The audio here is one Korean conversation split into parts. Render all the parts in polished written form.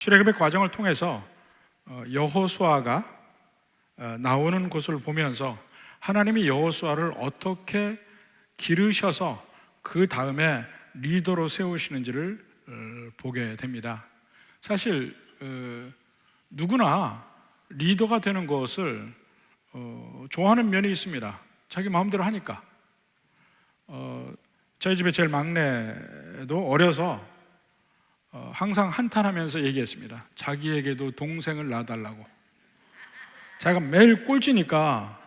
출애굽의 과정을 통해서 여호수아가 나오는 곳을 보면서 하나님이 여호수아를 어떻게 기르셔서 그 다음에 리더로 세우시는지를 보게 됩니다. 사실 누구나 리더가 되는 것을 좋아하는 면이 있습니다. 자기 마음대로 하니까. 저희 집에 제일 막내도 어려서 항상 한탄하면서 얘기했습니다. 자기에게도 동생을 낳아달라고. 자기가 매일 꼴찌니까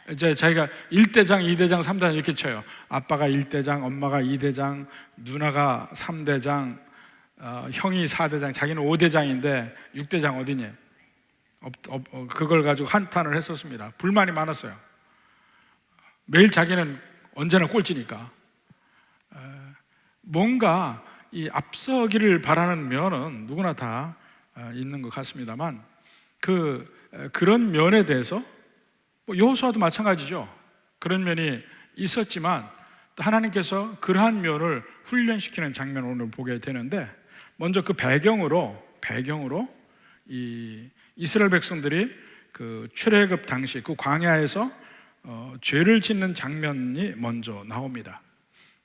이제 자기가 1대장, 2대장, 3대장 이렇게 쳐요. 아빠가 1대장, 엄마가 2대장, 누나가 3대장, 형이 4대장, 자기는 5대장인데 6대장 어디니? 그걸 가지고 한탄을 했었습니다. 불만이 많았어요. 매일 자기는 언제나 꼴찌니까. 뭔가 이 앞서기를 바라는 면은 누구나 다 있는 것 같습니다만 그런 면에 대해서 여호수아도 마찬가지죠. 그런 면이 있었지만 하나님께서 그러한 면을 훈련시키는 장면을 오늘 보게 되는데, 먼저 그 배경으로 이 이스라엘 백성들이 그 출애굽 당시 그 광야에서 죄를 짓는 장면이 먼저 나옵니다.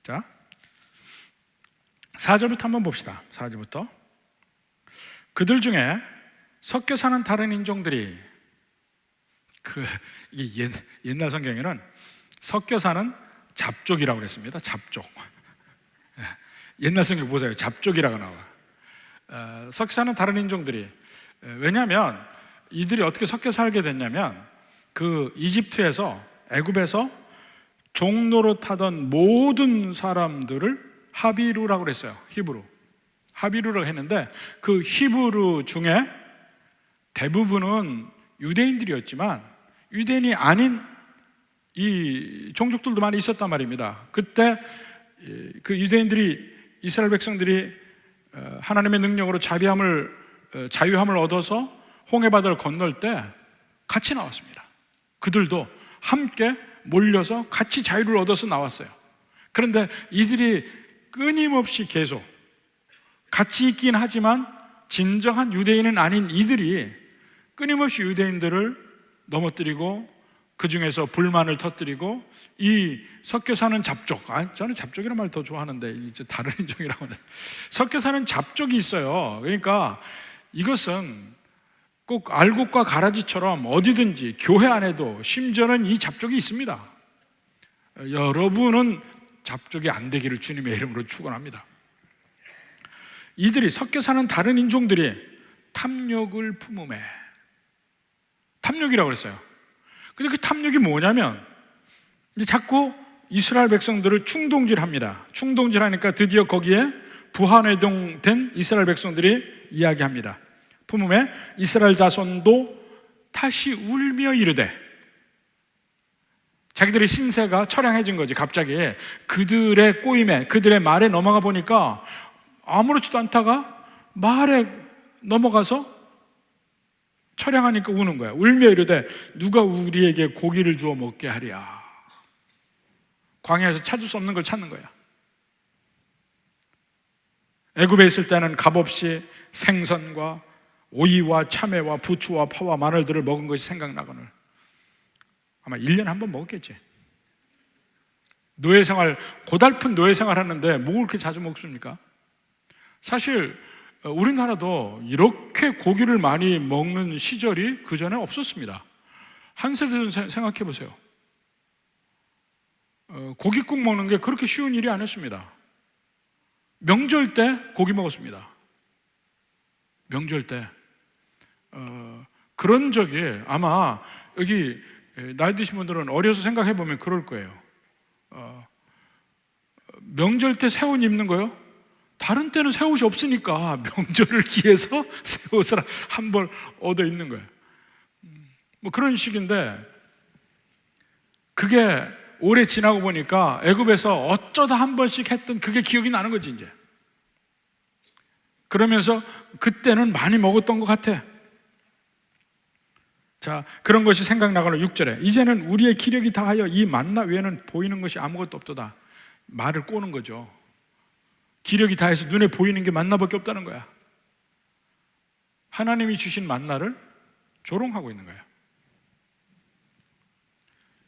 자, 4절부터 한번 봅시다. 4절부터. 그들 중에 섞여 사는 다른 인종들이, 이게 옛날 성경에는 섞여 사는 잡족이라고 그랬습니다. 잡족. 옛날 성경 보세요. 잡족이라고 나와. 섞여 사는 다른 인종들이, 왜냐하면 이들이 어떻게 섞여 살게 됐냐면 그 이집트에서, 애굽에서 종로로 타던 모든 사람들을 하비루라고 그랬어요. 하비루라고 했는데 그 히브루 중에 대부분은 유대인들이었지만 유대인이 아닌 이 종족들도 많이 있었단 말입니다. 그때 그 유대인들이, 이스라엘 백성들이 하나님의 능력으로 자유함을 얻어서 홍해바다를 건널 때 같이 나왔습니다. 그들도 함께 몰려서 같이 자유를 얻어서 나왔어요. 그런데 이들이 끊임없이 계속 같이 있긴 하지만 진정한 유대인은 아닌 이들이 끊임없이 유대인들을 넘어뜨리고 그 중에서 불만을 터뜨리고 이 섞여 사는 잡족, 저는 잡족이라는 말 더 좋아하는데 이제 다른 인종이라고 하는, 섞여 사는 잡족이 있어요. 그러니까 이것은 꼭 알곡과 가라지처럼 어디든지 교회 안에도 심지어는 이 잡족이 있습니다. 여러분은 잡족이 안 되기를 주님의 이름으로 축원합니다. 이들이, 섞여 사는 다른 인종들이 탐욕을 품음에, 탐욕이라고 그랬어요. 근데 그 탐욕이 뭐냐면 이제 자꾸 이스라엘 백성들을 충동질합니다. 충동질하니까 드디어 거기에 부하내동된 이스라엘 백성들이 이야기합니다. 품음에 이스라엘 자손도 다시 울며 이르되, 자기들의 신세가 처량해진 거지. 갑자기 그들의 꼬임에, 그들의 말에 넘어가 보니까 아무렇지도 않다가 말에 넘어가서 처량하니까 우는 거야. 울며 이르되 누가 우리에게 고기를 주어 먹게 하랴. 광야에서 찾을 수 없는 걸 찾는 거야. 애굽에 있을 때는 값없이 생선과 오이와 참외와 부추와 파와 마늘들을 먹은 것이 생각나거늘 아마 1년에 한 번 먹었겠지. 노예생활, 고달픈 노예생활 하는데 뭐 그렇게 자주 먹습니까? 사실 우리나라도 이렇게 고기를 많이 먹는 시절이 그 전에 없었습니다. 한 세대 전 생각해 보세요. 고깃국 먹는 게 그렇게 쉬운 일이 아니었습니다. 명절 때 고기 먹었습니다. 명절 때 그런 적이, 아마 여기 나이 드신 분들은 어려서 생각해 보면 그럴 거예요. 명절 때 새 옷 입는 거요? 다른 때는 새 옷이 없으니까 명절을 기해서 새 옷을 한 벌 얻어 입는 거예요. 뭐 그런 식인데, 그게 오래 지나고 보니까 애굽에서 어쩌다 한 번씩 했던 그게 기억이 나는 거지 이제. 그러면서 그때는 많이 먹었던 것 같아. 자, 그런 것이 생각나거나 6절에 이제는 우리의 기력이 다하여 이 만나 외에는 보이는 것이 아무것도 없도다. 말을 꼬는 거죠. 기력이 다해서 눈에 보이는 게 만나밖에 없다는 거야. 하나님이 주신 만나를 조롱하고 있는 거예요.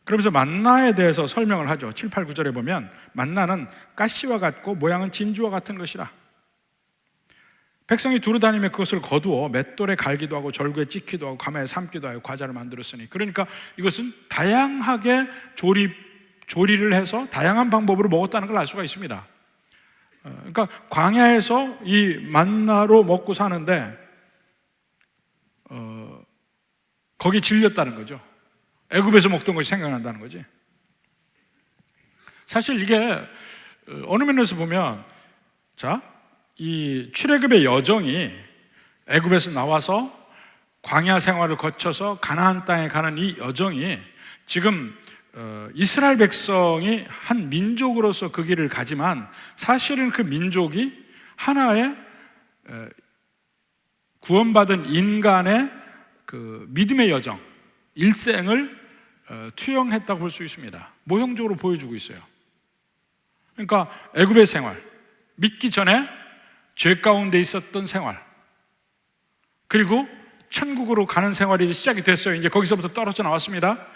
그러면서 만나에 대해서 설명을 하죠. 7, 8, 9절에 보면 만나는 가시와 같고 모양은 진주와 같은 것이라. 백성이 두루다니며 그것을 거두어 맷돌에 갈기도 하고 절구에 찍기도 하고 가마에 삶기도 하고 과자를 만들었으니, 그러니까 이것은 다양하게 조리를 해서 다양한 방법으로 먹었다는 걸 알 수가 있습니다. 그러니까 광야에서 이 만나로 먹고 사는데 거기 질렸다는 거죠. 애굽에서 먹던 것이 생각난다는 거지. 사실 이게 어느 면에서 보면, 자, 이 출애굽의 여정이 애굽에서 나와서 광야 생활을 거쳐서 가나안 땅에 가는 이 여정이 지금 이스라엘 백성이 한 민족으로서 그 길을 가지만, 사실은 그 민족이 하나의 구원받은 인간의 그 믿음의 여정, 일생을 투영했다고 볼 수 있습니다. 모형적으로 보여주고 있어요. 그러니까 애굽의 생활, 믿기 전에 죄 가운데 있었던 생활, 그리고 천국으로 가는 생활이 이제 시작이 됐어요. 이제 거기서부터 떨어져 나왔습니다.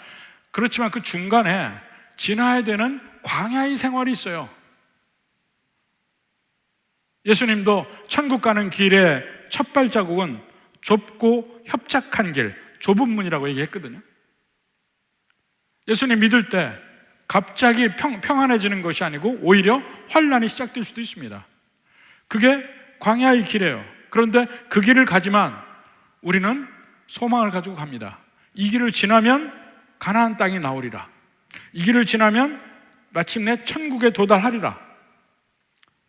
그렇지만 그 중간에 지나야 되는 광야의 생활이 있어요. 예수님도 천국 가는 길의 첫 발자국은 좁고 협착한 길, 좁은 문이라고 얘기했거든요. 예수님 믿을 때 갑자기 평안해지는 것이 아니고 오히려 환란이 시작될 수도 있습니다. 그게 광야의 길이에요. 그런데 그 길을 가지만 우리는 소망을 가지고 갑니다. 이 길을 지나면 가나안 땅이 나오리라. 이 길을 지나면 마침내 천국에 도달하리라.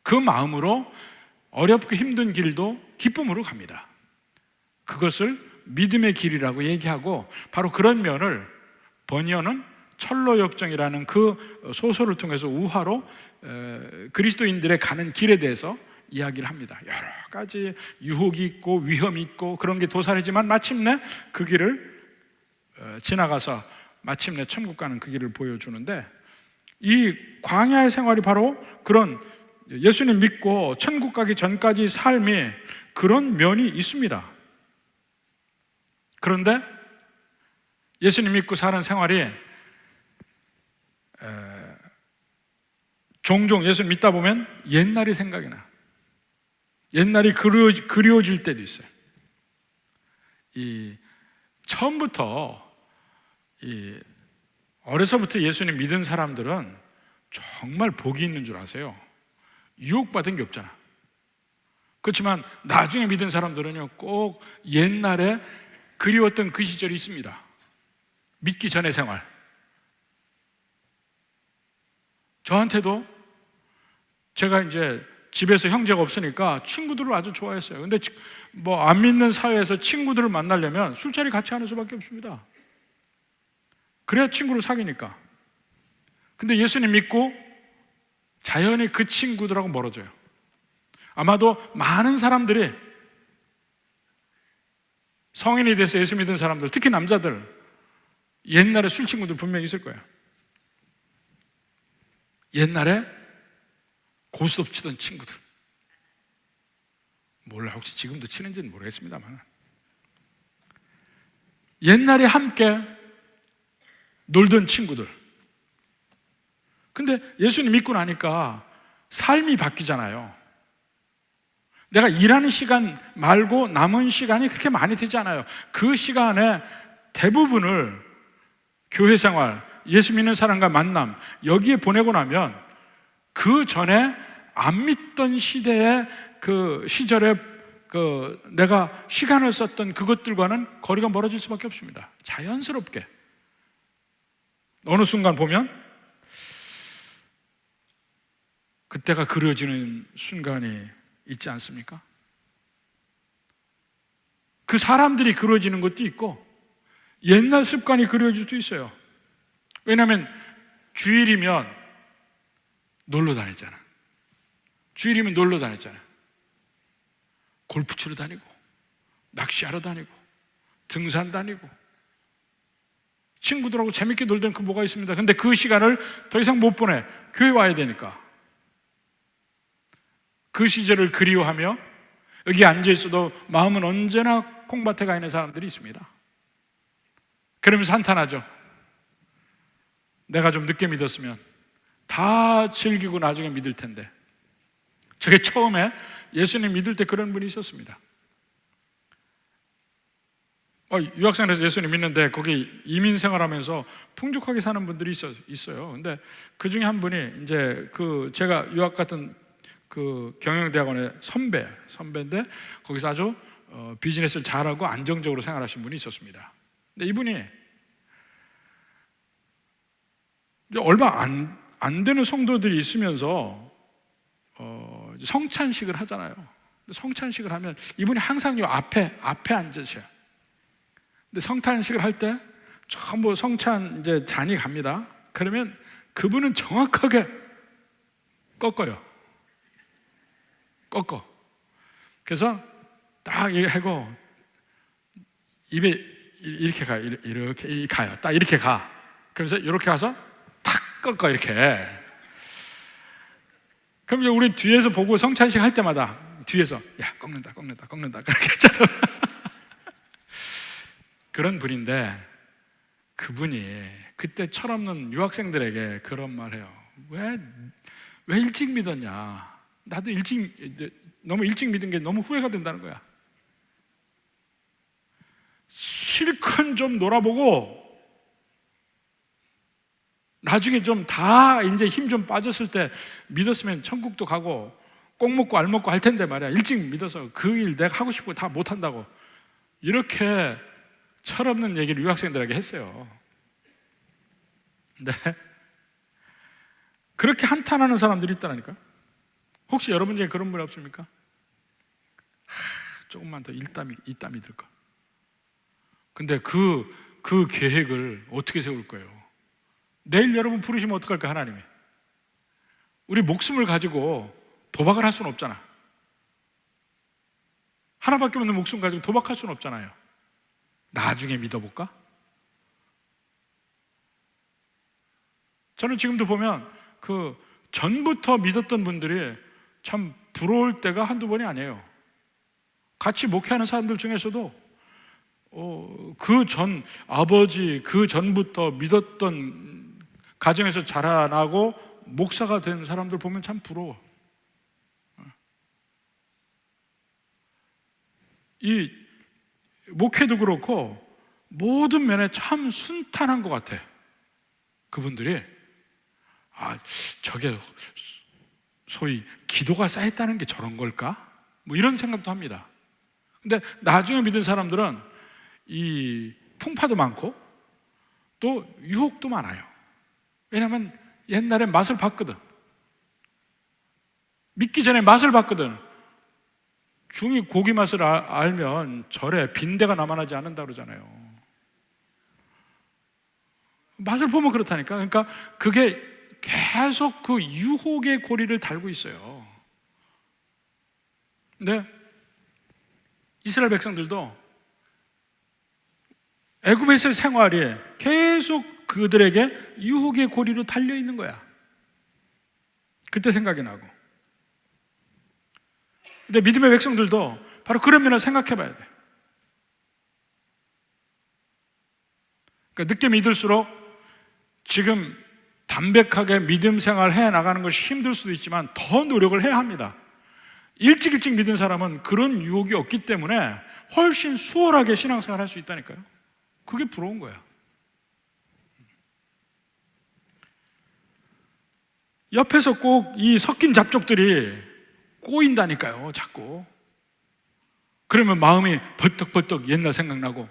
그 마음으로 어렵고 힘든 길도 기쁨으로 갑니다. 그것을 믿음의 길이라고 얘기하고, 바로 그런 면을 버니어는 철로역정이라는 그 소설을 통해서 우화로 그리스도인들의 가는 길에 대해서 이야기를 합니다. 여러 가지 유혹이 있고 위험이 있고 그런 게 도사리지만 마침내 그 길을 지나가서 마침내 천국 가는 그 길을 보여주는데, 이 광야의 생활이 바로 그런 예수님 믿고 천국 가기 전까지 삶이 그런 면이 있습니다. 그런데 예수님 믿고 사는 생활이 종종 예수님 믿다 보면 옛날이 생각이 나. 옛날이 그리워질 때도 있어요. 처음부터 어려서부터 예수님 믿은 사람들은 정말 복이 있는 줄 아세요. 유혹받은 게 없잖아. 그렇지만 나중에 믿은 사람들은요, 꼭 옛날에 그리웠던 그 시절이 있습니다. 믿기 전의 생활. 저한테도 제가 이제 집에서 형제가 없으니까 친구들을 아주 좋아했어요. 근데 뭐 안 믿는 사회에서 친구들을 만나려면 술자리 같이 하는 수밖에 없습니다. 그래야 친구를 사귀니까. 근데 예수님 믿고 자연히 그 친구들하고 멀어져요. 아마도 많은 사람들이, 성인이 돼서 예수 믿은 사람들, 특히 남자들, 옛날에 술 친구들 분명히 있을 거예요. 옛날에 고스톱 치던 친구들. 몰라, 혹시 지금도 치는지는 모르겠습니다만, 옛날에 함께 놀던 친구들. 근데 예수님 믿고 나니까 삶이 바뀌잖아요. 내가 일하는 시간 말고 남은 시간이 그렇게 많이 되지 않아요. 그 시간에 대부분을 교회 생활, 예수 믿는 사람과 만남, 여기에 보내고 나면 그 전에 안 믿던 시대의 그 시절에 내가 시간을 썼던 그것들과는 거리가 멀어질 수밖에 없습니다. 자연스럽게. 어느 순간 보면 그때가 그려지는 순간이 있지 않습니까? 그 사람들이 그려지는 것도 있고 옛날 습관이 그려질 수도 있어요. 왜냐하면 주일이면 놀러 다니잖아. 주일이면 놀러 다녔잖아. 골프 치러 다니고, 낚시하러 다니고, 등산 다니고, 친구들하고 재밌게 놀던 그 뭐가 있습니다. 근데 그 시간을 더 이상 못 보내. 교회 와야 되니까. 그 시절을 그리워하며 여기 앉아 있어도 마음은 언제나 콩밭에 가 있는 사람들이 있습니다. 그러면서 한탄하죠. 내가 좀 늦게 믿었으면 다 즐기고 나중에 믿을 텐데. 저게 처음에 예수님 믿을 때 그런 분이 있었습니다. 유학생에서 예수님 믿는데 거기 이민 생활하면서 풍족하게 사는 분들이 있어요. 근데 그 중에 한 분이 이제 제가 유학 갔던 그 경영대학원의 선배인데 거기서 아주 비즈니스를 잘하고 안정적으로 생활하신 분이 있었습니다. 근데 이분이 얼마 안 되는 성도들이 있으면서 성찬식을 하잖아요. 성찬식을 하면 이분이 항상 요 앞에 앉으셔요. 근데 성찬식을 할 때 전부 성찬 이제 잔이 갑니다. 그러면 그분은 정확하게 꺾어. 그래서 딱 이렇게 하고 입에 이렇게 가요. 딱 이렇게 가. 그러면서 이렇게 가서 탁 꺾어 이렇게. 그럼 이제 우리 뒤에서 보고 성찬식 할 때마다 뒤에서 야 꺾는다 그렇게 했잖아요. 그런 분인데 그분이 그때 철없는 유학생들에게 그런 말 해요. 왜 일찍 믿었냐? 나도 너무 일찍 믿은 게 너무 후회가 된다는 거야. 실컷 좀 놀아보고 나중에 좀 다 이제 힘 좀 빠졌을 때 믿었으면 천국도 가고 꼭 먹고 알 먹고 할 텐데 말이야. 일찍 믿어서 그 일 내가 하고 싶고 다 못한다고 이렇게 철없는 얘기를 유학생들에게 했어요. 네. 그렇게 한탄하는 사람들이 있다니까. 혹시 여러분 중에 그런 분 없습니까? 조금만 더 이땀이 들까. 근데 그 계획을 어떻게 세울 거예요? 내일 여러분 부르시면 어떡할까 하나님이? 우리 목숨을 가지고 도박을 할 수는 없잖아. 하나밖에 없는 목숨 가지고 도박할 수는 없잖아요. 나중에 믿어볼까? 저는 지금도 보면 그 전부터 믿었던 분들이 참 부러울 때가 한두 번이 아니에요. 같이 목회하는 사람들 중에서도 그 전 아버지 그 전부터 믿었던 가정에서 자라나고 목사가 된 사람들 보면 참 부러워. 이 목회도 그렇고 모든 면에 참 순탄한 것 같아. 그분들이 저게 소위 기도가 쌓였다는 게 저런 걸까? 뭐 이런 생각도 합니다. 근데 나중에 믿은 사람들은 이 풍파도 많고 또 유혹도 많아요. 왜냐하면 옛날에 맛을 봤거든. 믿기 전에 맛을 봤거든. 중이 고기 맛을 알면 절에 빈대가 남아나지 않는다 그러잖아요. 맛을 보면 그렇다니까. 그러니까 그게 계속 그 유혹의 고리를 달고 있어요. 근데 이스라엘 백성들도 애굽에서의 생활이 계속 그들에게 유혹의 고리로 달려 있는 거야. 그때 생각이 나고. 근데 믿음의 백성들도 바로 그런 면을 생각해 봐야 돼. 그러니까 늦게 믿을수록 지금 담백하게 믿음 생활 해 나가는 것이 힘들 수도 있지만 더 노력을 해야 합니다. 일찍 믿은 사람은 그런 유혹이 없기 때문에 훨씬 수월하게 신앙생활 할 수 있다니까요. 그게 부러운 거야. 옆에서 꼭 이 섞인 잡족들이 꼬인다니까요, 자꾸. 그러면 마음이 벌떡벌떡 옛날 생각나고.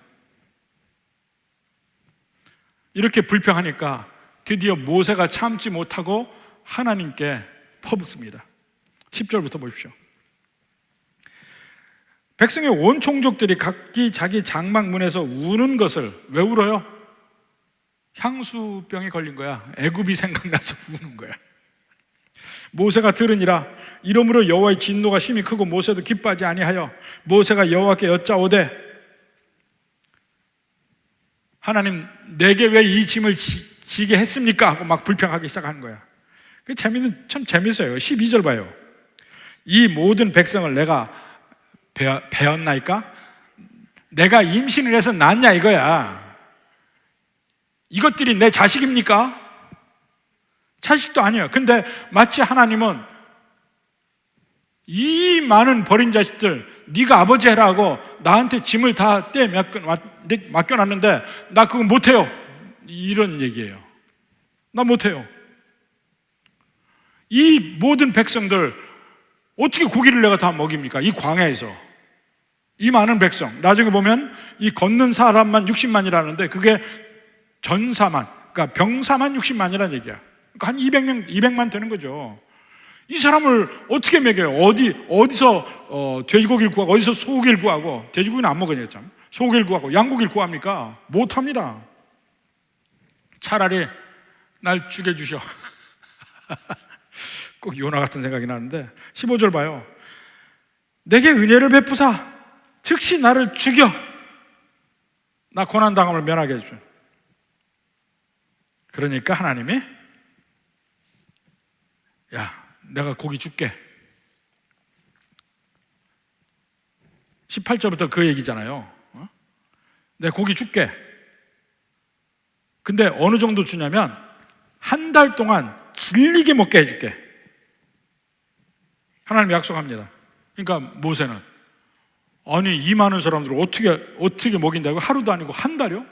이렇게 불평하니까 드디어 모세가 참지 못하고 하나님께 퍼붓습니다. 10절부터 보십시오. 백성의 온 종족들이 각기 자기 장막 문에서 우는 것을, 왜 울어요? 향수병이 걸린 거야. 애굽이 생각나서 우는 거야. 모세가 들으니라. 이러므로 여호와의 진노가 심히 크고 모세도 기뻐하지 아니하여 모세가 여호와께 여짜오되 하나님 내게 왜 이 짐을 지게 했습니까? 하고 막 불평하기 시작하는 거야. 참 재밌어요. 12절 봐요. 이 모든 백성을 내가 배웠나이까? 내가 임신을 해서 낳았냐 이거야. 이것들이 내 자식입니까? 자식도 아니에요. 근데 마치 하나님은 이 많은 버린 자식들 네가 아버지 해라고 나한테 짐을 다 맡겨놨는데 나 그거 못해요, 이런 얘기예요. 나 못해요. 이 모든 백성들 어떻게 고기를 내가 다 먹입니까? 이 광야에서 이 많은 백성, 나중에 보면 이 걷는 사람만 60만이라는데 그게 전사만, 그러니까 병사만 60만이라는 얘기야. 그러니까 한 200만 되는 거죠. 이 사람을 어떻게 먹여요? 어디서 돼지고기를 구하고, 어디서 소고기를 구하고, 돼지고기는 안 먹으니까 참 소고기를 구하고 양고기를 구합니까? 못합니다. 차라리 날 죽여주셔. 꼭 요나 같은 생각이 나는데 15절 봐요. 내게 은혜를 베푸사 즉시 나를 죽여 나 고난당함을 면하게 해줘. 그러니까 하나님이 야, 내가 고기 줄게. 18절부터 그 얘기잖아요. 내가 고기 줄게. 근데 어느 정도 주냐면 한 달 동안 질리게 먹게 해줄게. 하나님 약속합니다. 그러니까 모세는 아니 이 많은 사람들을 어떻게 먹인다고? 하루도 아니고 한 달이요?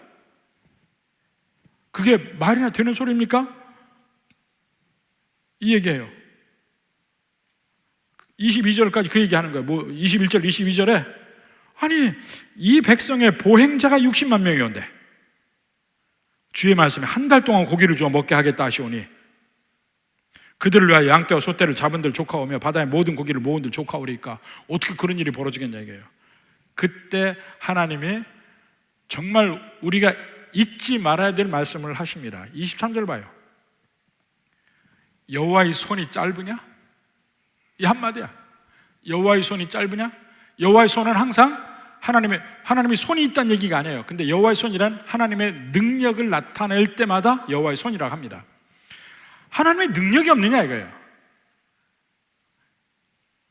그게 말이나 되는 소리입니까? 이 얘기예요. 22절까지 그 얘기하는 거예요. 21절, 22절에 아니 이 백성의 보행자가 60만 명이었는데 주의 말씀에 한 달 동안 고기를 주어 먹게 하겠다 하시오니 그들을 위하여 양떼와 소떼를 잡은들 조카오며 바다의 모든 고기를 모은들 조카오리까 어떻게 그런 일이 벌어지겠냐 이거예요. 그때 하나님이 정말 우리가 잊지 말아야 될 말씀을 하십니다. 23절 봐요. 여호와의 손이 짧으냐? 이 한마디야. 여호와의 손이 짧으냐? 여호와의 손은 항상 하나님의 손이 있다는 얘기가 아니에요. 근데 여호와의 손이란 하나님의 능력을 나타낼 때마다 여호와의 손이라고 합니다. 하나님의 능력이 없느냐 이거예요.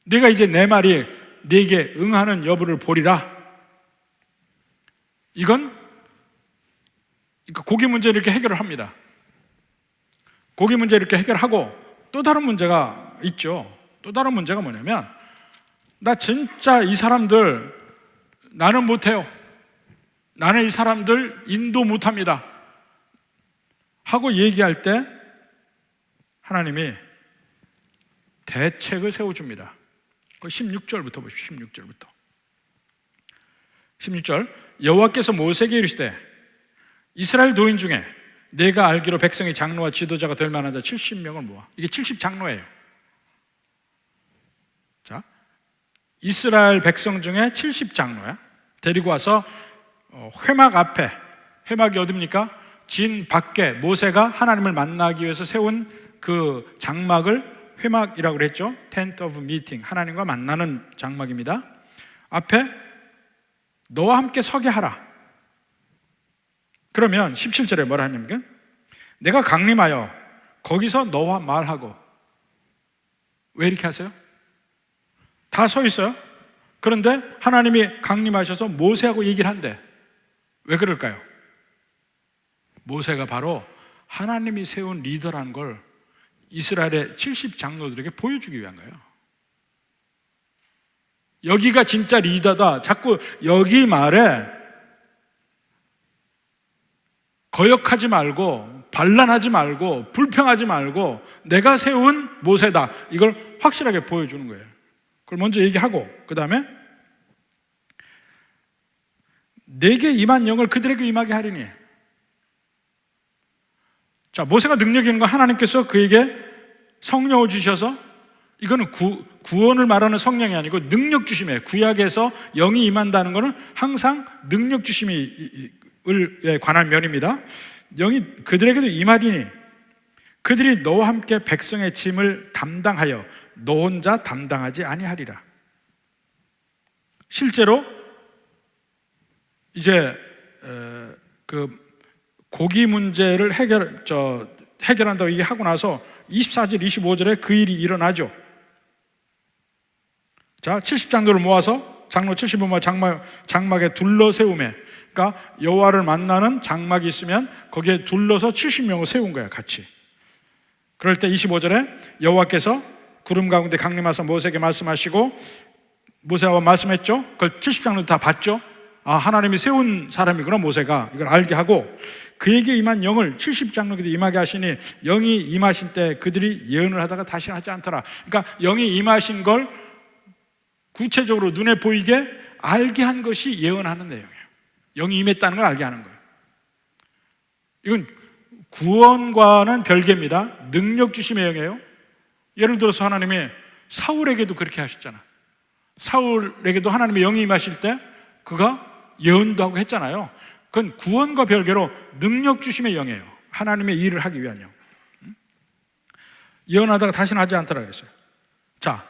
내가 이제 내 말이 네게 응하는 여부를 보리라. 이건 고기 문제를 이렇게 해결을 합니다. 고기 문제 이렇게 해결하고 또 다른 문제가 있죠. 또 다른 문제가 뭐냐면 나 진짜 이 사람들 나는 못해요. 나는 이 사람들 인도 못합니다 하고 얘기할 때 하나님이 대책을 세워줍니다. 16절부터 보십시오. 16절 여호와께서 모세에게 이르시되 이스라엘 노인 중에 내가 알기로 백성의 장로와 지도자가 될 만한 자 70명을 모아. 이게 70장로예요. 자, 이스라엘 백성 중에 70장로야. 데리고 와서 회막 앞에, 회막이 어딥니까? 진 밖에 모세가 하나님을 만나기 위해서 세운 그 장막을 회막이라고 그랬죠. Tent of Meeting, 하나님과 만나는 장막입니다. 앞에 너와 함께 서게 하라. 그러면 17절에 뭐라 하냐면 내가 강림하여 거기서 너와 말하고. 왜 이렇게 하세요? 다 서 있어요. 그런데 하나님이 강림하셔서 모세하고 얘기를 한대. 왜 그럴까요? 모세가 바로 하나님이 세운 리더라는 걸 이스라엘의 70장로들에게 보여주기 위한 거예요. 여기가 진짜 리더다. 자꾸 여기 말에 거역하지 말고 반란하지 말고 불평하지 말고 내가 세운 모세다. 이걸 확실하게 보여주는 거예요. 그걸 먼저 얘기하고 그 다음에 내게 임한 영을 그들에게 임하게 하리니. 자, 모세가 능력이 있는 건 하나님께서 그에게 성령을 주셔서 이거는 구원을 말하는 성령이 아니고 능력 주심이에요. 구약에서 영이 임한다는 것은 항상 능력 주심에 관한 면입니다. 영이 그들에게도 임하리니 그들이 너와 함께 백성의 짐을 담당하여 너 혼자 담당하지 아니하리라. 실제로 이제 그 고기 문제를 해결한다고 얘기하고 나서 24절, 25절에 그 일이 일어나죠. 자, 70장로를 모아서 장로 75마 장막에 둘러 세우매. 그러니까 여호와를 만나는 장막이 있으면 거기에 둘러서 70명을 세운 거야, 같이. 그럴 때 25절에 여호와께서 구름 가운데 강림하사 모세에게 말씀하시고, 모세와 말씀했죠. 그걸 70장로 다 봤죠. 아, 하나님이 세운 사람이구나, 모세가. 이걸 알게 하고, 그에게 임한 영을 70장로에게 임하게 하시니 영이 임하신 때 그들이 예언을 하다가 다시 하지 않더라. 그러니까 영이 임하신 걸 구체적으로 눈에 보이게 알게 한 것이 예언하는 내용이에요. 영이 임했다는 걸 알게 하는 거예요. 이건 구원과는 별개입니다. 능력 주심의 영이에요. 예를 들어서 하나님이 사울에게도 그렇게 하셨잖아. 사울에게도 하나님의 영이 임하실 때 그가 예언도 하고 했잖아요. 그건 구원과 별개로 능력 주심의 영이에요. 하나님의 일을 하기 위한 영. 예언하다가 다시는 하지 않더라 그랬어요. 자,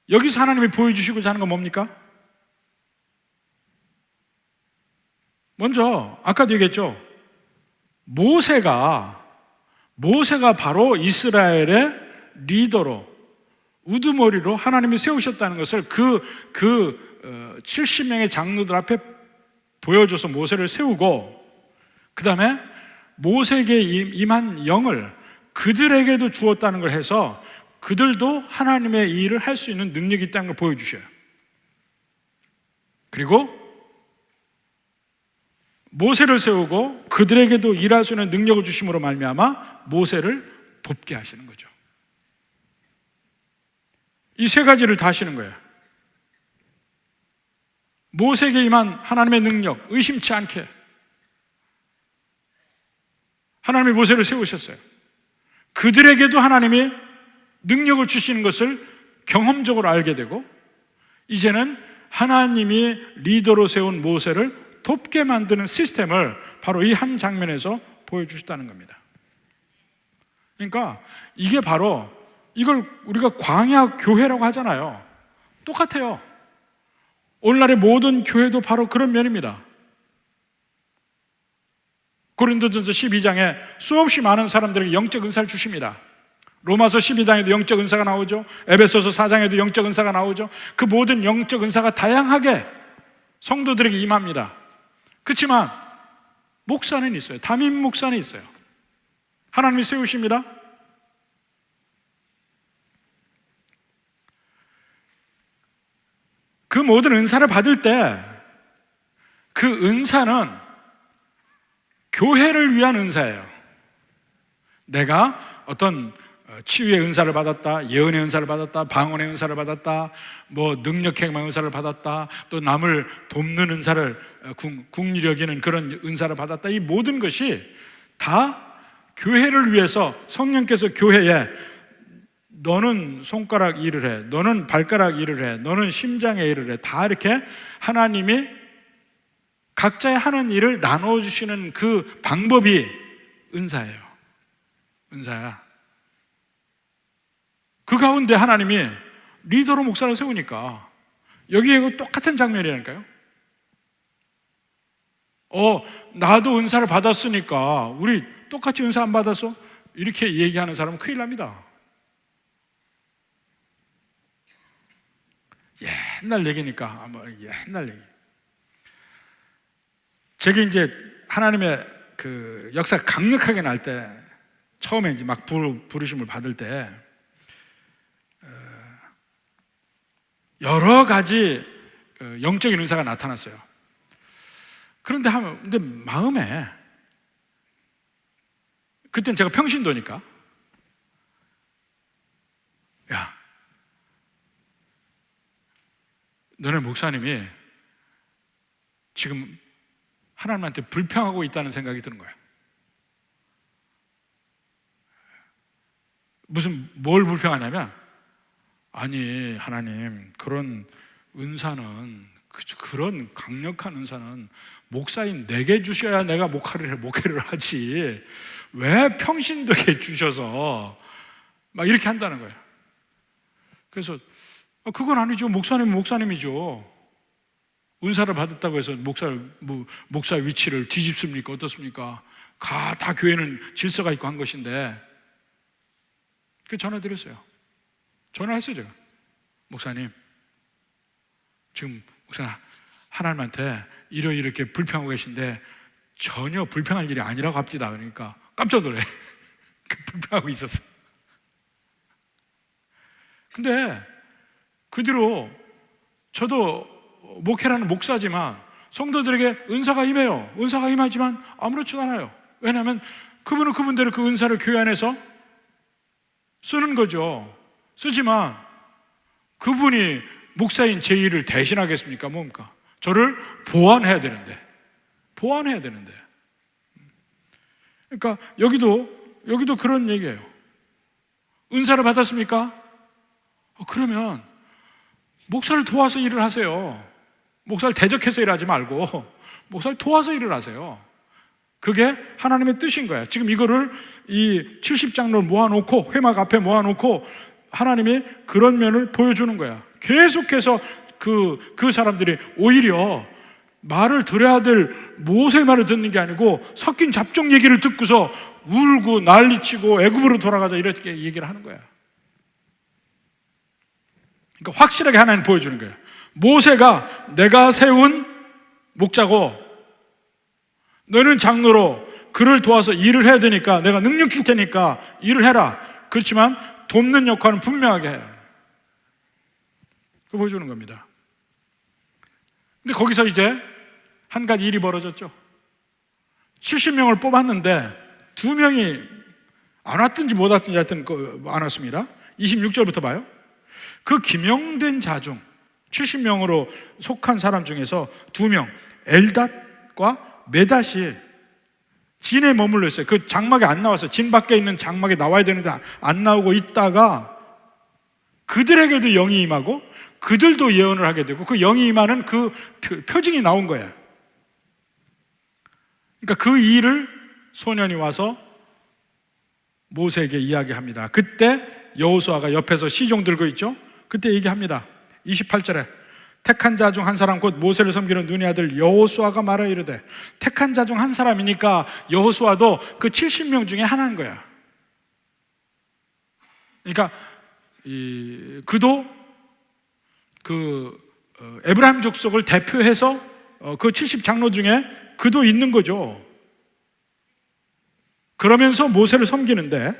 여기서 하나님이 보여주시고자 하는 건 뭡니까? 먼저 아까도 얘기했죠. 모세가 바로 이스라엘의 리더로, 우두머리로 하나님이 세우셨다는 것을 70명의 장로들 앞에 보여줘서 모세를 세우고, 그 다음에 모세에게 임한 영을 그들에게도 주었다는 걸 해서 그들도 하나님의 일을 할 수 있는 능력이 있다는 걸 보여주셔요. 그리고 모세를 세우고 그들에게도 일할 수 있는 능력을 주심으로 말미암아 모세를 돕게 하시는 거죠. 이 세 가지를 다 하시는 거예요. 모세에게 임한 하나님의 능력, 의심치 않게 하나님이 모세를 세우셨어요. 그들에게도 하나님이 능력을 주시는 것을 경험적으로 알게 되고, 이제는 하나님이 리더로 세운 모세를 돕게 만드는 시스템을 바로 이 한 장면에서 보여주셨다는 겁니다. 그러니까 이게 바로, 이걸 우리가 광야 교회라고 하잖아요. 똑같아요. 오늘날의 모든 교회도 바로 그런 면입니다. 고린도전서 12장에 수없이 많은 사람들에게 영적 은사를 주십니다. 로마서 12장에도 영적 은사가 나오죠. 에베소서 4장에도 영적 은사가 나오죠. 그 모든 영적 은사가 다양하게 성도들에게 임합니다. 그렇지만 목사는 있어요. 담임 목사는 있어요. 하나님이 세우십니다. 그 모든 은사를 받을 때 그 은사는 교회를 위한 은사예요. 내가 어떤 치유의 은사를 받았다, 예언의 은사를 받았다, 방언의 은사를 받았다, 뭐 능력행망 은사를 받았다, 또 남을 돕는 은사를, 국리 여기는 그런 은사를 받았다. 이 모든 것이 다 교회를 위해서 성령께서 교회에 너는 손가락 일을 해, 너는 발가락 일을 해, 너는 심장의 일을 해, 다 이렇게 하나님이 각자의 하는 일을 나눠주시는 그 방법이 은사예요. 은사야. 그 가운데 하나님이 리더로 목사를 세우니까 여기에 똑같은 장면이라니까요. 나도 은사를 받았으니까 우리 똑같이 은사 안 받았어? 이렇게 얘기하는 사람은 큰일 납니다. 옛날 얘기니까, 옛날 얘기. 제게 이제 하나님의 그 역사가 강력하게 날 때, 처음에 이제 막 부르심을 받을 때, 여러 가지 영적인 은사가 나타났어요. 근데 마음에, 그때는 제가 평신도니까, 야, 너네 목사님이 지금 하나님한테 불평하고 있다는 생각이 드는 거야. 뭘 불평하냐면, 아니 하나님, 그런 은사는, 그런 강력한 은사는 목사인 내게 주셔야 내가 목회를 하지, 왜 평신도에 주셔서 막 이렇게 한다는 거예요. 그래서 그건 아니죠. 목사님은 목사님이죠. 은사를 받았다고 해서 목사 위치를 뒤집습니까? 어떻습니까? 다 교회는 질서가 있고 한 것인데. 그 전화드렸어요. 전화했어요, 제가. 목사님, 지금 목사 하나님한테 이렇게 불평하고 계신데 전혀 불평할 일이 아니라고 합디다. 그러니까 깜짝 놀래. 불평하고 있었어. 근데 그 뒤로 저도 목회라는 목사지만 성도들에게 은사가 임해요. 은사가 임하지만 아무렇지도 않아요. 왜냐하면 그분은 그분대로 그 은사를 교회 안에서 쓰는 거죠. 쓰지만 그분이 목사인 제 일을 대신하겠습니까? 뭡니까? 저를 보완해야 되는데. 그러니까 여기도 그런 얘기예요. 은사를 받았습니까? 그러면 목사를 도와서 일을 하세요. 목사를 대적해서 일하지 말고 목사를 도와서 일을 하세요. 그게 하나님의 뜻인 거야. 지금 이거를 이 70장로를 모아놓고 회막 앞에 모아놓고 하나님이 그런 면을 보여주는 거야. 계속해서 그 사람들이 오히려 말을 들어야 될 모세의 말을 듣는 게 아니고 섞인 잡종 얘기를 듣고서 울고 난리치고 애굽으로 돌아가자 이렇게 얘기를 하는 거야. 그러니까 확실하게 하나님 보여주는 거예요. 모세가 내가 세운 목자고 너는 장로로 그를 도와서 일을 해야 되니까 내가 능력 줄 테니까 일을 해라. 그렇지만 돕는 역할은 분명하게 해. 그거 보여주는 겁니다. 근데 거기서 이제 한 가지 일이 벌어졌죠. 70명을 뽑았는데 2명이 안 왔든지 못 왔든지 하여튼 안 왔습니다. 26절부터 봐요. 그 기명된 자 중 70명으로 속한 사람 중에서 2명 엘닷과 메닷이 진에 머물러 있어요. 그 장막에 안 나와서 진 밖에 있는 장막에 나와야 되는데 안 나오고 있다가 그들에게도 영이 임하고 그들도 예언을 하게 되고 그 영이 임하는 그 표징이 나온 거예요. 그러니까 그 일을 소년이 와서 모세에게 이야기합니다. 그때 여호수아가 옆에서 시종 들고 있죠. 그때 얘기합니다. 28절에 택한 자 중 한 사람 곧 모세를 섬기는 눈의 아들 여호수아가 말하여 이르되, 택한 자 중 한 사람이니까 여호수아도 그 70명 중에 하나인 거야. 그러니까 그도 에브라임 족속을 대표해서 그 70장로 중에 그도 있는 거죠. 그러면서 모세를 섬기는데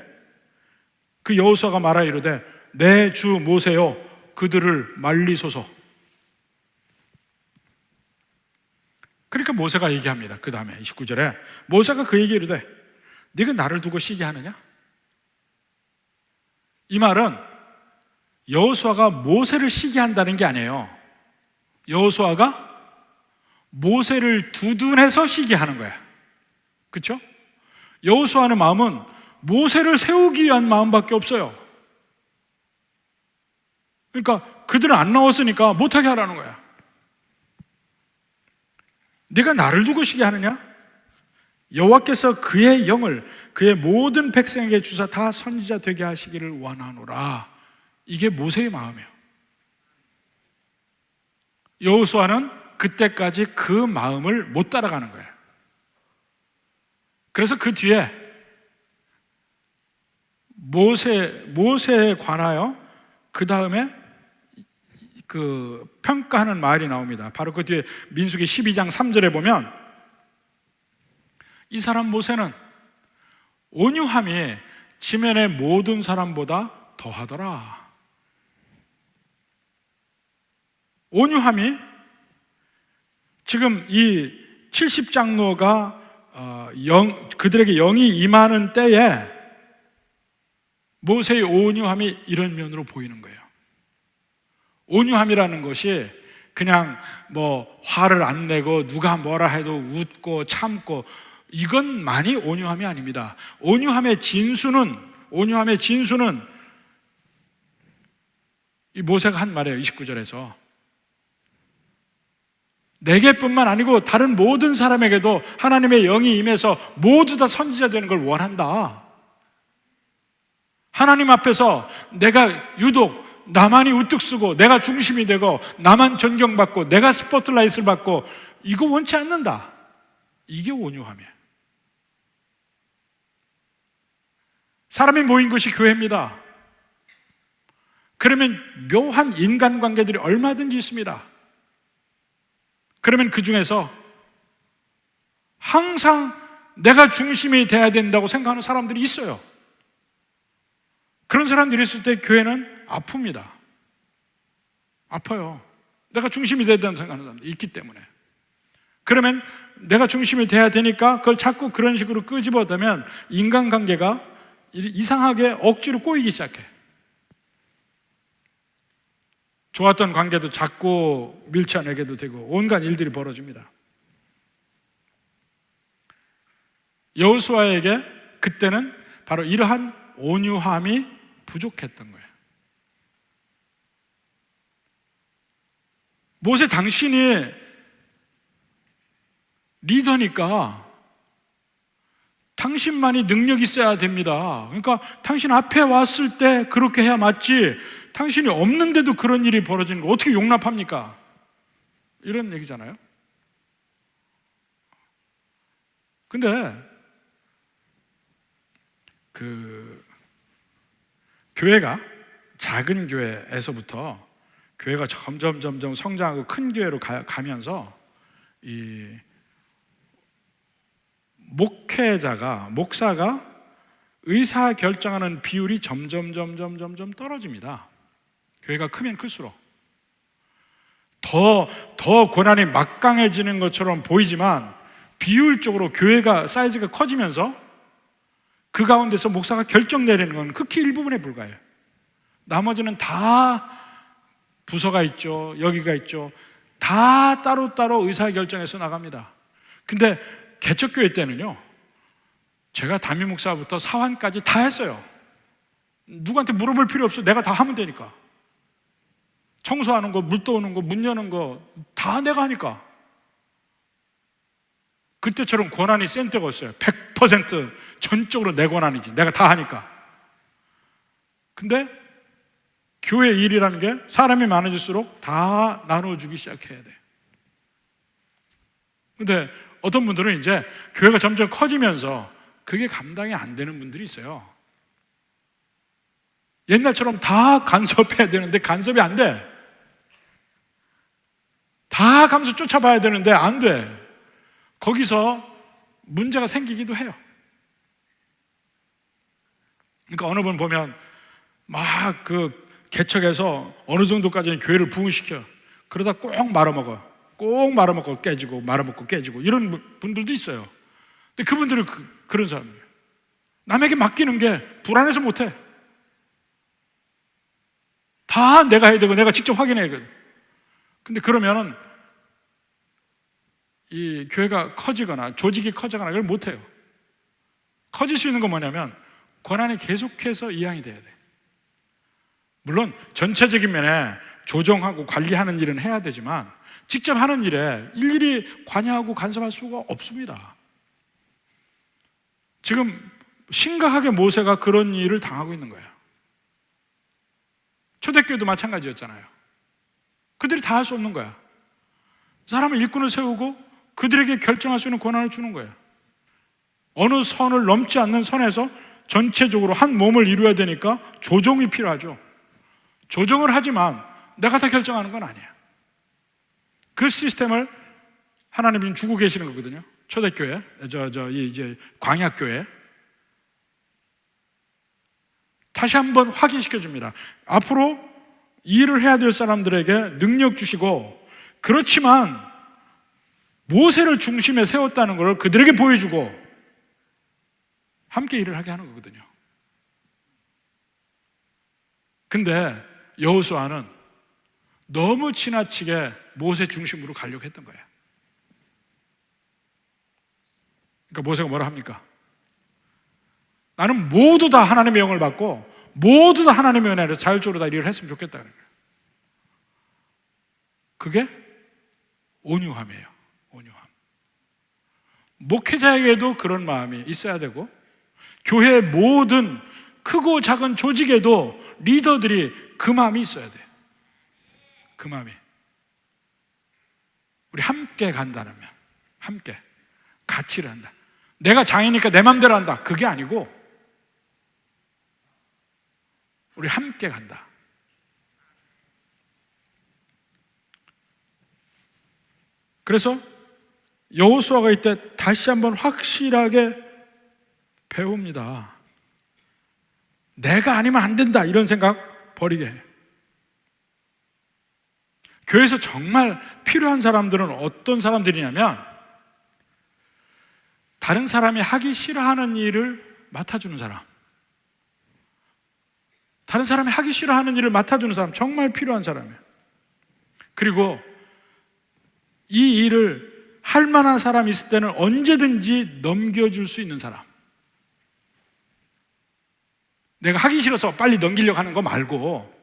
그 여호수아가 말하여 이르되 내 주 모세여 그들을 말리소서. 그러니까 모세가 얘기합니다. 그 다음에 29절에 모세가 그 얘기 이르되 네가 나를 두고 시기하느냐? 이 말은 여호수아가 모세를 시기한다는 게 아니에요. 여호수아가 모세를 두둔해서 시기하는 거야. 그렇죠? 여호수아는 마음은 모세를 세우기 위한 마음밖에 없어요. 그러니까 그들은 안 나왔으니까 못하게 하라는 거야. 네가 나를 두고 시기하느냐? 여호와께서 그의 영을 그의 모든 백성에게 주사 다 선지자 되게 하시기를 원하노라. 이게 모세의 마음이에요. 여호수아는 그때까지 그 마음을 못 따라가는 거예요. 그래서 그 뒤에 모세에 관하여 그 다음에 그 평가하는 말이 나옵니다. 바로 그 뒤에 민수기 12장 3절에 보면 이 사람 모세는 온유함이 지면의 모든 사람보다 더하더라. 온유함이 지금 이 70장로가 그들에게 영이 임하는 때에 모세의 온유함이 이런 면으로 보이는 거예요. 온유함이라는 것이 그냥 뭐 화를 안 내고 누가 뭐라 해도 웃고 참고 이것만이 온유함이 아닙니다. 온유함의 진수는 이 모세가 한 말이에요. 29절에서 내게뿐만 아니고 다른 모든 사람에게도 하나님의 영이 임해서 모두 다 선지자 되는 걸 원한다. 하나님 앞에서 내가 유독 나만이 우뚝 쓰고 내가 중심이 되고 나만 존경받고 내가 스포트라이트를 받고 이거 원치 않는다. 이게 온유함이에요. 사람이 모인 것이 교회입니다. 그러면 묘한 인간관계들이 얼마든지 있습니다. 그러면 그 중에서 항상 내가 중심이 돼야 된다고 생각하는 사람들이 있어요. 그런 사람들이 있을 때 교회는 아픕니다. 아파요. 내가 중심이 돼야 된다고 생각하는 사람들이 있기 때문에. 그러면 내가 중심이 돼야 되니까 그걸 자꾸 그런 식으로 끄집어대면 인간관계가 이상하게 억지로 꼬이기 시작해. 좋았던 관계도 자꾸 밀쳐내게도 되고 온갖 일들이 벌어집니다. 여호수아에게 그때는 바로 이러한 온유함이 부족했던 거예요. 모세, 당신이 리더니까 당신만이 능력이 있어야 됩니다. 그러니까 당신 앞에 왔을 때 그렇게 해야 맞지, 당신이 없는데도 그런 일이 벌어지는 거 어떻게 용납합니까? 이런 얘기잖아요. 근데 교회가 작은 교회에서부터 교회가 점점 성장하고 큰 교회로 가면서 이 목사가 의사 결정하는 비율이 점점 떨어집니다. 교회가 크면 클수록 더 권한이 막강해지는 것처럼 보이지만 비율적으로 교회가 사이즈가 커지면서 그 가운데서 목사가 결정 내리는 건 극히 일부분에 불과해요. 나머지는 다 부서가 있죠, 여기가 있죠. 다 따로따로 의사결정해서 나갑니다. 근데 개척교회 때는요, 제가 담임 목사부터 사환까지 다 했어요. 누구한테 물어볼 필요 없어요. 내가 다 하면 되니까. 청소하는 거, 물 떠오는 거, 문 여는 거 다 내가 하니까. 그때처럼 권한이 센 때가 없어요. 100% 전적으로 내 권한이지. 내가 다 하니까. 근데 교회 일이라는 게 사람이 많아질수록 다 나눠주기 시작해야 돼. 근데 어떤 분들은 이제 교회가 점점 커지면서 그게 감당이 안 되는 분들이 있어요. 옛날처럼 다 간섭해야 되는데 간섭이 안 돼. 다 가면서 쫓아봐야 되는데 안 돼. 거기서 문제가 생기기도 해요. 그러니까 어느 분 보면 막 개척해서 어느 정도까지는 교회를 부흥시켜. 그러다 꼭 말아먹어. 꼭 말아먹고 깨지고 말아먹고 깨지고 이런 분들도 있어요. 근데 그분들은 그런 사람이에요. 남에게 맡기는 게 불안해서 못해. 다 내가 해야 되고 내가 직접 확인해야 되거든. 근데 그러면은 이 교회가 커지거나 조직이 커지거나 그걸 못해요. 커질 수 있는 건 뭐냐면 권한이 계속해서 이양이 돼야 돼. 물론 전체적인 면에 조정하고 관리하는 일은 해야 되지만 직접 하는 일에 일일이 관여하고 간섭할 수가 없습니다. 지금 심각하게 모세가 그런 일을 당하고 있는 거예요. 초대교회도 마찬가지였잖아요. 그들이 다 할 수 없는 거야. 사람을 일꾼을 세우고 그들에게 결정할 수 있는 권한을 주는 거예요. 어느 선을 넘지 않는 선에서 전체적으로 한 몸을 이루어야 되니까 조정이 필요하죠. 조정을 하지만 내가 다 결정하는 건 아니야. 그 시스템을 하나님이 주고 계시는 거거든요. 초대교회, 이제 광야교회. 다시 한번 확인시켜 줍니다. 앞으로 일을 해야 될 사람들에게 능력 주시고, 그렇지만 모세를 중심에 세웠다는 걸 그들에게 보여주고 함께 일을 하게 하는 거거든요. 근데 여호수아는 너무 지나치게 모세 중심으로 가려고 했던 거예요. 그러니까 모세가 뭐라 합니까? 나는 모두 다 하나님의 영을 받고 모두 다 하나님의 은혜로 자율적으로 다 일을 했으면 좋겠다. 그게 온유함이에요. 온유함. 목회자에게도 그런 마음이 있어야 되고 교회의 모든 크고 작은 조직에도 리더들이 그 마음이 있어야 돼. 그 마음이. 우리 함께 간다면 함께 같이 한다. 내가 장이니까 내 맘대로 한다. 그게 아니고 우리 함께 간다. 그래서 여호수아가 이때 다시 한번 확실하게 배웁니다. 내가 아니면 안 된다, 이런 생각 버리게 해요. 교회에서 정말 필요한 사람들은 어떤 사람들이냐면, 다른 사람이 하기 싫어하는 일을 맡아주는 사람, 다른 사람이 하기 싫어하는 일을 맡아주는 사람, 정말 필요한 사람이에요. 그리고 이 일을 할 만한 사람이 있을 때는 언제든지 넘겨줄 수 있는 사람. 내가 하기 싫어서 빨리 넘기려고 하는 거 말고,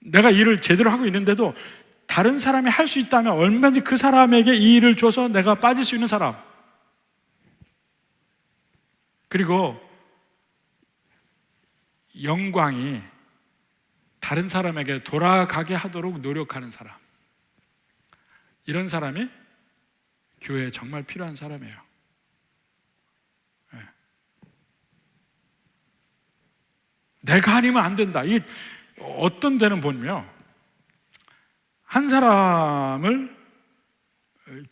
내가 일을 제대로 하고 있는데도 다른 사람이 할 수 있다면 얼마든지 그 사람에게 이 일을 줘서 내가 빠질 수 있는 사람. 그리고 영광이 다른 사람에게 돌아가게 하도록 노력하는 사람. 이런 사람이 교회에 정말 필요한 사람이에요. 네. 내가 아니면 안 된다. 이 어떤 데는 보면요, 한 사람을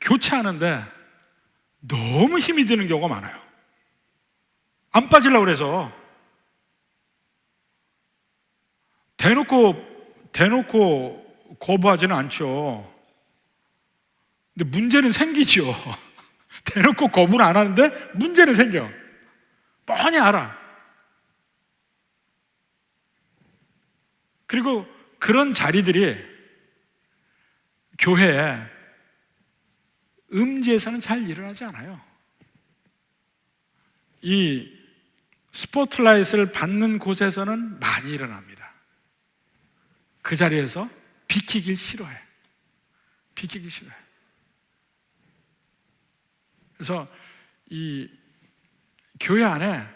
교체하는데 너무 힘이 드는 경우가 많아요. 안 빠지려고 그래서 대놓고 거부하지는 않죠. 근데 문제는 생기죠. 대놓고 거부는 안 하는데 문제는 생겨. 뻔히 알아. 그리고 그런 자리들이 교회에 음지에서는 잘 일어나지 않아요. 이 스포트라이트를 받는 곳에서는 많이 일어납니다. 그 자리에서 비키길 싫어해. 비키길 싫어해. 그래서 이 교회 안에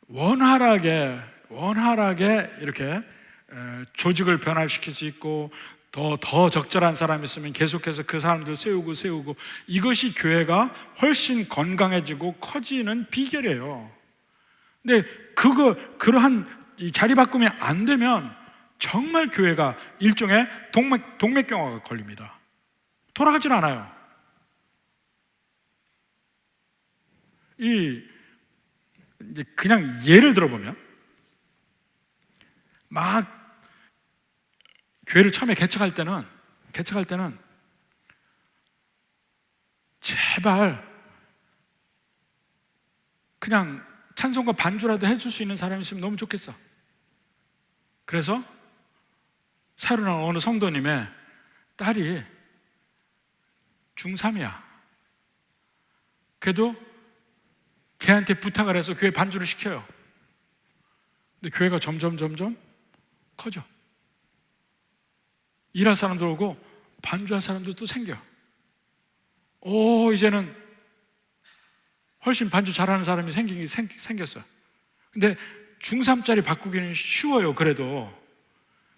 원활하게 이렇게 조직을 변화시킬 수 있고, 더 적절한 사람이 있으면 계속해서 그 사람들 세우고 이것이 교회가 훨씬 건강해지고 커지는 비결이에요. 근데 그러한 이 자리 바꿈이 안 되면 정말 교회가 일종의 동맥경화가 걸립니다. 돌아가질 않아요. 이제 그냥 예를 들어보면, 막 교회를 처음에 개척할 때는 제발 그냥 찬송과 반주라도 해줄 수 있는 사람이 있으면 너무 좋겠어. 그래서 새로 나온 어느 성도님의 딸이 중3이야. 그래도 걔한테 부탁을 해서 교회 반주를 시켜요. 근데 교회가 점점 커져. 일할 사람도 오고 반주할 사람도 또 생겨. 이제는 훨씬 반주 잘하는 사람이 생겼어요. 근데 중3짜리 바꾸기는 쉬워요. 그래도.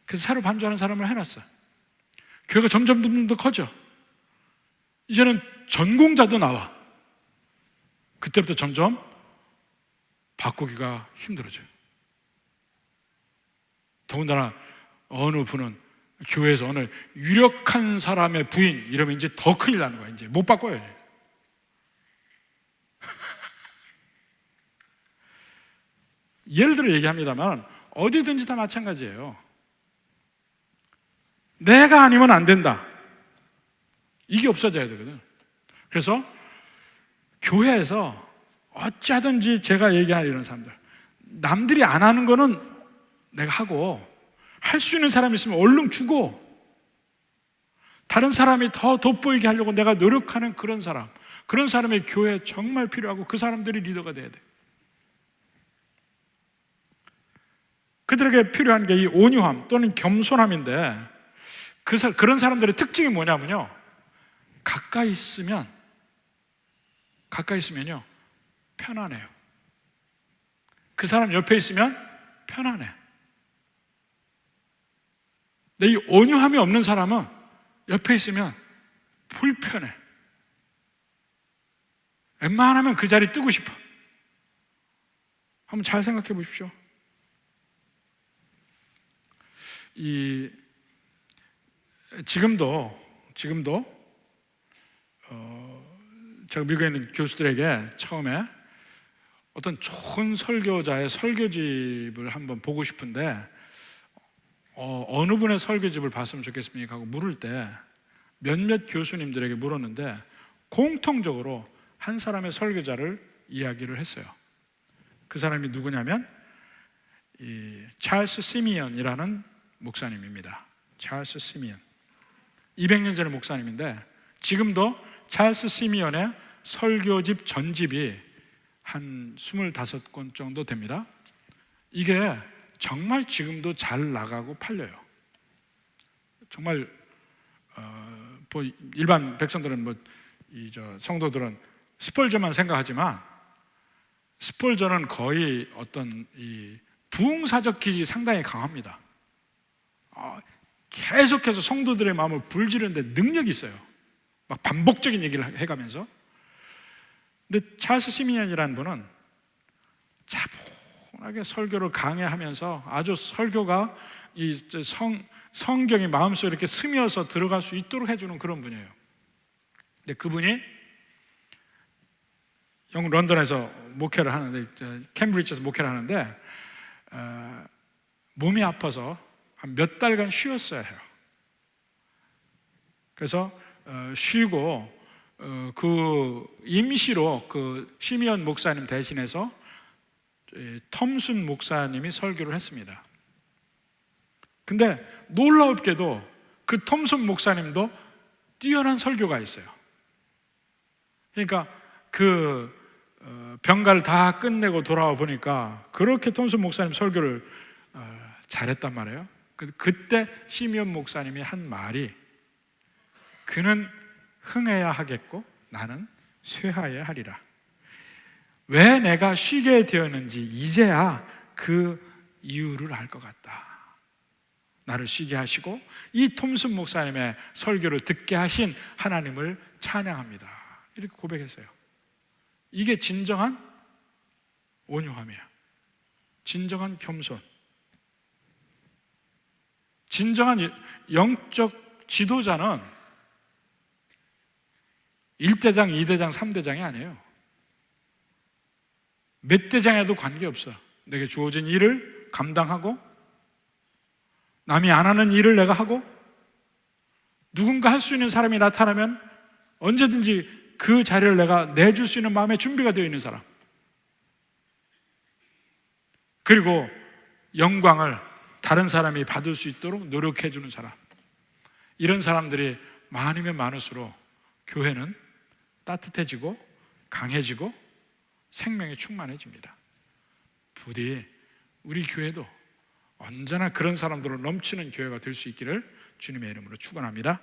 그래서 새로 반주하는 사람을 해놨어요. 교회가 점점 더 커져. 이제는 전공자도 나와. 그때부터 점점 바꾸기가 힘들어져요. 더군다나 어느 분은 교회에서 어느 유력한 사람의 부인 이러면 이제 더 큰일 나는 거야. 이제 못 바꿔요. 예를 들어 얘기합니다만 어디든지 다 마찬가지예요. 내가 아니면 안 된다. 이게 없어져야 되거든. 그래서 교회에서 어찌하든지 제가 얘기하는 이런 사람들, 남들이 안 하는 거는 내가 하고, 할 수 있는 사람이 있으면 얼른 주고, 다른 사람이 더 돋보이게 하려고 내가 노력하는 그런 사람의 교회에 정말 필요하고, 그 사람들이 리더가 돼야 돼. 그들에게 필요한 게 이 온유함 또는 겸손함인데, 그런 사람들의 특징이 뭐냐면요, 가까이 있으면요 편안해요. 그 사람 옆에 있으면 편안해. 근데 이 온유함이 없는 사람은 옆에 있으면 불편해. 웬만하면 그 자리 뜨고 싶어. 한번 잘 생각해 보십시오. 지금도 지금도 제가 미국에 있는 교수들에게 처음에 어떤 좋은 설교자의 설교집을 한번 보고 싶은데 어느 분의 설교집을 봤으면 좋겠습니까 하고 물을 때 몇몇 교수님들에게 물었는데 공통적으로 한 사람의 설교자를 이야기를 했어요. 그 사람이 누구냐면 이 찰스 시미언이라는 목사님입니다. 찰스 시미언, 200년 전의 목사님인데 지금도 찰스 시미언의 설교집 전집이 한 25권 정도 됩니다. 이게 정말 지금도 잘 나가고 팔려요. 정말 일반 백성들은 성도들은 스펄전만 생각하지만 스펄전은 거의 어떤 이 부흥사적 기질이 상당히 강합니다. 계속해서 성도들의 마음을 불지르는데 능력이 있어요. 막 반복적인 얘기를 해가면서. 근데 찰스 시미언이라는 분은 차분하게 설교를 강해하면서 아주 설교가 이 성경이 마음속에 이렇게 스며서 들어갈 수 있도록 해주는 그런 분이에요. 근데 그분이 영국 런던에서 목회를 하는데, 캠브리지에서 목회를 하는데 몸이 아파서 한 몇 달간 쉬었어야 해요. 그래서 쉬고 그 임시로 그 시미언 목사님 대신해서 톰슨 목사님이 설교를 했습니다. 근데 놀랍게도 그 톰슨 목사님도 뛰어난 설교가 있어요. 그러니까 그 병가를 다 끝내고 돌아와 보니까 그렇게 톰슨 목사님 설교를 잘했단 말이에요. 그때 시미언 목사님이 한 말이 그는 흥해야 하겠고 나는 쇠하여야 하리라. 왜 내가 쉬게 되었는지 이제야 그 이유를 알 것 같다. 나를 쉬게 하시고 이 톰슨 목사님의 설교를 듣게 하신 하나님을 찬양합니다. 이렇게 고백했어요. 이게 진정한 온유함이야. 진정한 겸손. 진정한 영적 지도자는 1대장, 2대장, 3대장이 아니에요. 몇 대장에도 관계없어. 내게 주어진 일을 감당하고 남이 안 하는 일을 내가 하고 누군가 할 수 있는 사람이 나타나면 언제든지 그 자리를 내가 내줄 수 있는 마음의 준비가 되어 있는 사람, 그리고 영광을 다른 사람이 받을 수 있도록 노력해 주는 사람, 이런 사람들이 많으면 많을수록 교회는 따뜻해지고 강해지고 생명이 충만해집니다. 부디 우리 교회도 언제나 그런 사람들로 넘치는 교회가 될 수 있기를 주님의 이름으로 축원합니다.